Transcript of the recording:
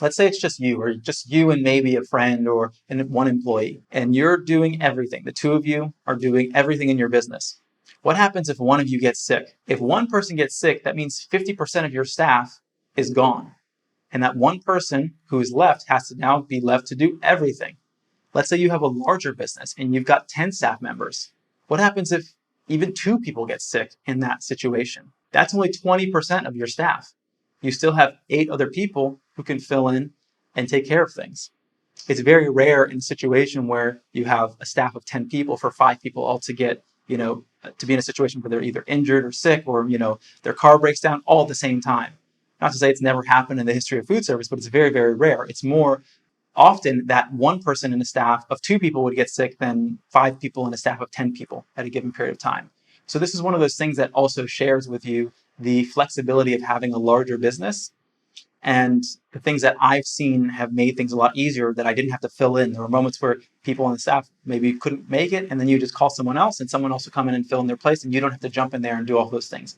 let's say it's just you, or just you and maybe a friend or one employee, and you're doing everything. The two of you are doing everything in your business. What happens if one of you gets sick? If one person gets sick, that means 50% of your staff is gone. And that one person who is left has to now be left to do everything. Let's say you have a larger business and you've got 10 staff members. What happens if even 2 people get sick in that situation? That's only 20% of your staff. You still have 8 other people who can fill in and take care of things. It's very rare in a situation where you have a staff of 10 people for 5 people all to get, to be in a situation where they're either injured or sick or, their car breaks down all at the same time. Not to say it's never happened in the history of food service, but it's very, very rare. It's more often that one person in a staff of 2 people would get sick than 5 people in a staff of 10 people at a given period of time. So this is one of those things that also shares with you the flexibility of having a larger business, and the things that I've seen have made things a lot easier that I didn't have to fill in. There were moments where people on the staff maybe couldn't make it, and then you just call someone else and someone else will come in and fill in their place, and you don't have to jump in there and do all those things.